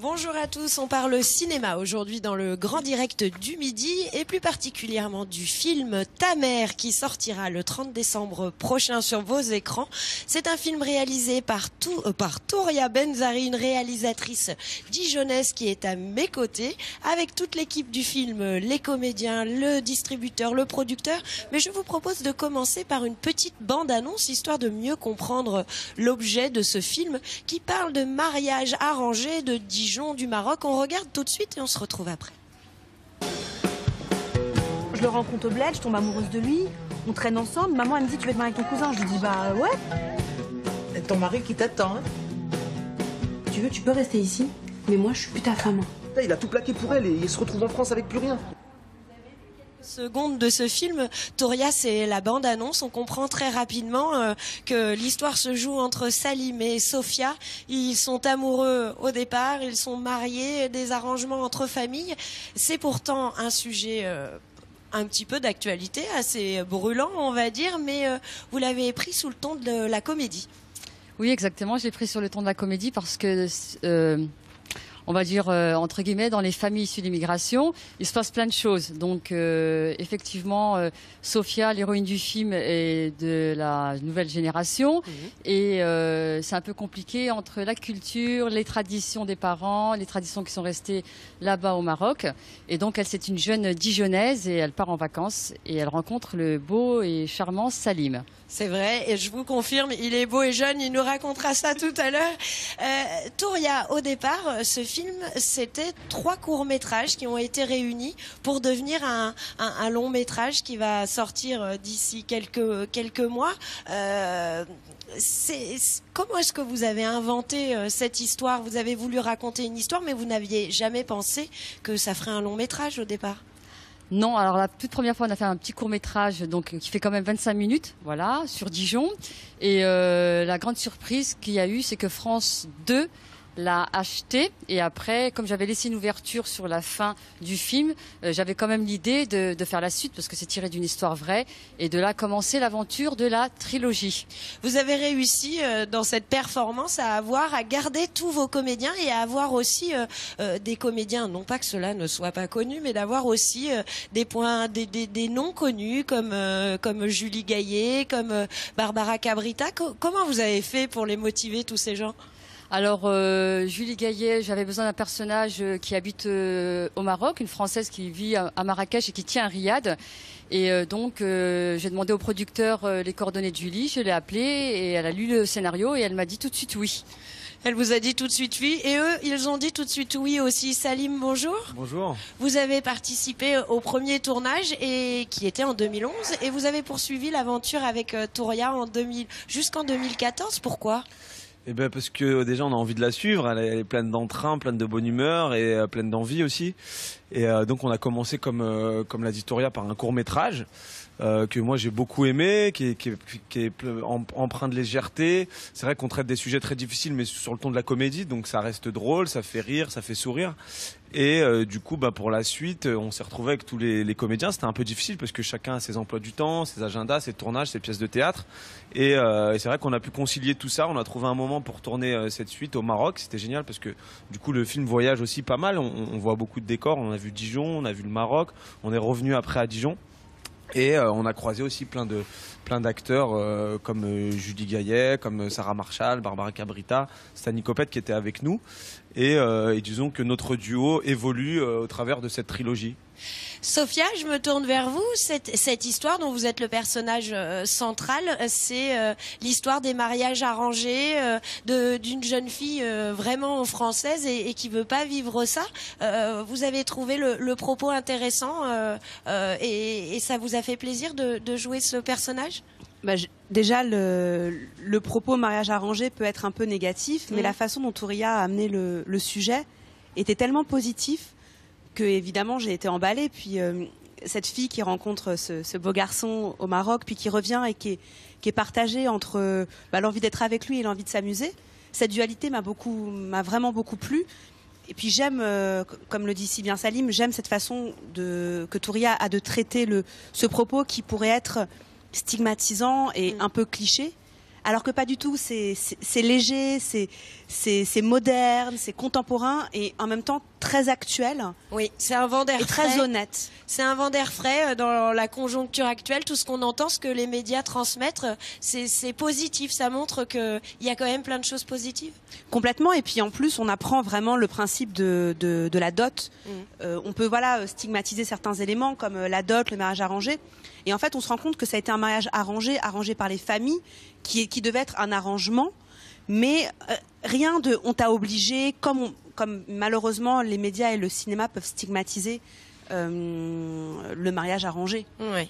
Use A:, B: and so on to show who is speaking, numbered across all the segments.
A: Bonjour à tous, on parle cinéma aujourd'hui dans le grand direct du midi et plus particulièrement du film Ta mère qui sortira le 30 décembre prochain sur vos écrans. C'est un film réalisé par Touria Benzari, une réalisatrice dijonnaise qui est à mes côtés, avec toute l'équipe du film, les comédiens, le distributeur, le producteur. Mais je vous propose de commencer par une petite bande-annonce histoire de mieux comprendre l'objet de ce film qui parle de mariage arrangé de Dijon, du Maroc. On regarde tout de suite et on se retrouve après.
B: Je le rencontre au bled, je tombe amoureuse de lui, on traîne ensemble. Maman, elle me dit, tu veux te marier avec ton cousin? Je lui dis, bah ouais.
C: C'est ton mari qui t'attend, hein?
B: Tu veux, tu peux rester ici, mais moi, je suis plus ta femme.
C: Là, il a tout plaqué pour elle et il se retrouve en France avec plus rien.
A: Seconde de ce film, Touria, c'est la bande-annonce. On comprend très rapidement que l'histoire se joue entre Salim et Sofia. Ils sont amoureux au départ, ils sont mariés, des arrangements entre familles. C'est pourtant un sujet un petit peu d'actualité, assez brûlant, on va dire, mais vous l'avez pris sous le ton de la comédie.
D: Oui, exactement. Je l'ai pris sur le ton de la comédie parce que on va dire, entre guillemets, dans les familles issues d'immigration, il se passe plein de choses. Donc, effectivement, Sofia, l'héroïne du film, est de la nouvelle génération. Et c'est un peu compliqué entre la culture, les traditions des parents, les traditions qui sont restées là-bas au Maroc. Et donc, elle, c'est une jeune Dijonnaise et elle part en vacances et elle rencontre le beau et charmant Salim.
A: C'est vrai, et je vous confirme, il est beau et jeune, il nous racontera ça tout à l'heure. Touria, au départ, ce film, c'était 3 courts-métrages qui ont été réunis pour devenir un long-métrage qui va sortir d'ici quelques mois. Comment est-ce que vous avez inventé cette histoire? Vous avez voulu raconter une histoire, mais vous n'aviez jamais pensé que ça ferait un long-métrage au départ?
D: Non, alors la toute première fois, on a fait un petit court-métrage donc qui fait quand même 25 minutes, voilà, sur Dijon. Et la grande surprise qu'il y a eu, c'est que France 2 l'a acheté. Et après, comme j'avais laissé une ouverture sur la fin du film, j'avais quand même l'idée de faire la suite parce que c'est tiré d'une histoire vraie et de là commencer l'aventure de la trilogie.
A: Vous avez réussi dans cette performance à garder tous vos comédiens et à avoir aussi des comédiens, non pas que cela ne soit pas connu, mais d'avoir aussi des noms connus comme Julie Gaillet, comme Barbara Cabrita. Comment vous avez fait pour les motiver, tous ces gens?
D: Alors, Julie Gaillet, j'avais besoin d'un personnage qui habite au Maroc, une Française qui vit à Marrakech et qui tient à Riyad. Et donc, j'ai demandé au producteur les coordonnées de Julie, je l'ai appelée et elle a lu le scénario et elle m'a dit tout de suite oui.
A: Elle vous a dit tout de suite oui et eux, ils ont dit tout de suite oui aussi. Salim, bonjour.
E: Bonjour.
A: Vous avez participé au premier tournage et qui était en 2011 et vous avez poursuivi l'aventure avec Touria jusqu'en 2014. Pourquoi ?
E: Eh ben parce que déjà on a envie de la suivre, elle est pleine d'entrain, pleine de bonne humeur et pleine d'envie aussi. Et donc on a commencé comme l'a dit Touria par un court-métrage que moi j'ai beaucoup aimé, qui est empreint de légèreté. C'est vrai qu'on traite des sujets très difficiles mais sur le ton de la comédie, donc ça reste drôle, ça fait rire, ça fait sourire. Et du coup, pour la suite, on s'est retrouvé avec tous les comédiens. C'était un peu difficile parce que chacun a ses emplois du temps, ses agendas, ses tournages, ses pièces de théâtre. Et c'est vrai qu'on a pu concilier tout ça. On a trouvé un moment pour tourner cette suite au Maroc. C'était génial parce que du coup, le film voyage aussi pas mal. On voit beaucoup de décors. On a vu Dijon, on a vu le Maroc. On est revenu après à Dijon. Et on a croisé aussi plein d'acteurs comme Julie Gaillet, comme Sarah Marshall, Barbara Cabrita, Stani Copette qui étaient avec nous. Et disons que notre duo évolue au travers de cette trilogie.
A: Sofia, je me tourne vers vous. Cette histoire dont vous êtes le personnage central, c'est l'histoire des mariages arrangés d'une jeune fille vraiment française et qui veut pas vivre ça. Vous avez trouvé le propos intéressant et ça vous a fait plaisir de jouer ce personnage ?
B: Déjà, le propos mariage arrangé peut être un peu négatif, mais la façon dont Touria a amené le sujet était tellement positif que évidemment j'ai été emballée. Puis cette fille qui rencontre ce beau garçon au Maroc, puis qui revient et qui est partagée entre l'envie d'être avec lui et l'envie de s'amuser. Cette dualité m'a vraiment beaucoup plu. Et puis j'aime, comme le dit si bien Salim, j'aime cette façon que Touria a de traiter ce propos qui pourrait être stigmatisant et un peu cliché, Alors que pas du tout, c'est léger, c'est moderne, c'est contemporain et en même temps très actuel.
A: Oui, c'est un vent d'air frais.
B: Très honnête.
A: C'est un vent d'air frais dans la conjoncture actuelle. Tout ce qu'on entend, ce que les médias transmettent, c'est positif. Ça montre qu'il y a quand même plein de choses positives.
B: Complètement. Et puis en plus, on apprend vraiment le principe de la dot. On peut stigmatiser certains éléments comme la dot, le mariage arrangé. Et en fait, on se rend compte que ça a été un mariage arrangé par les familles, qui devait être un arrangement, mais rien de on t'a obligé, comme malheureusement les médias et le cinéma peuvent stigmatiser le mariage arrangé.
A: Oui.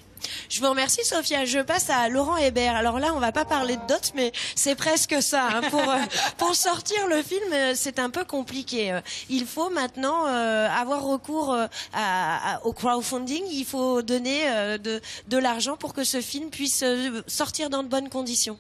A: Je vous remercie, Sophia. Je passe à Laurent Hébert. Alors là, on va pas parler de dot, mais c'est presque ça. Hein. Pour sortir le film, c'est un peu compliqué. Il faut maintenant avoir recours au crowdfunding. Il faut donner de l'argent pour que ce film puisse sortir dans de bonnes conditions.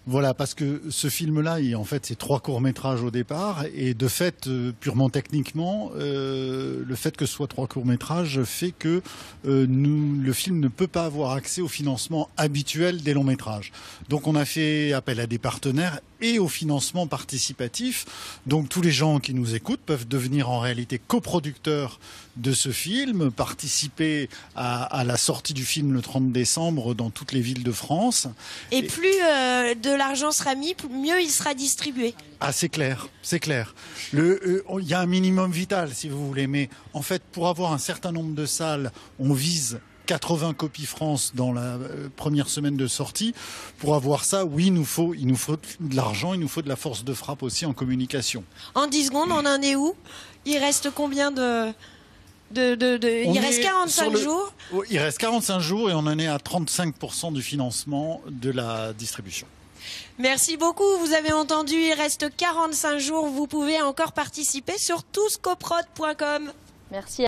F: Voilà, parce que ce film-là, en fait, c'est 3 courts-métrages au départ, et de fait, purement techniquement, le fait que ce soit 3 courts-métrages fait que le film ne peut pas avoir accès au financement habituel des longs-métrages. Donc on a fait appel à des partenaires et au financement participatif. Donc tous les gens qui nous écoutent peuvent devenir en réalité coproducteurs de ce film, participer à la sortie du film le 30 décembre dans toutes les villes de France.
A: Et plus de l'argent sera mis, mieux il sera distribué.
F: Ah, c'est clair, c'est clair. Il y a un minimum vital, si vous voulez, mais en fait, pour avoir un certain nombre de salles, on vise 80 copies France dans la première semaine de sortie. Pour avoir ça, oui, il nous faut de l'argent, il nous faut de la force de frappe aussi en communication.
A: En 10 secondes, on en est où? Il reste combien il reste 45 jours.
F: Il reste 45 jours et on en est à 35% du financement de la distribution.
A: Merci beaucoup. Vous avez entendu, il reste 45 jours. Vous pouvez encore participer sur touscoprod.com.
G: Merci.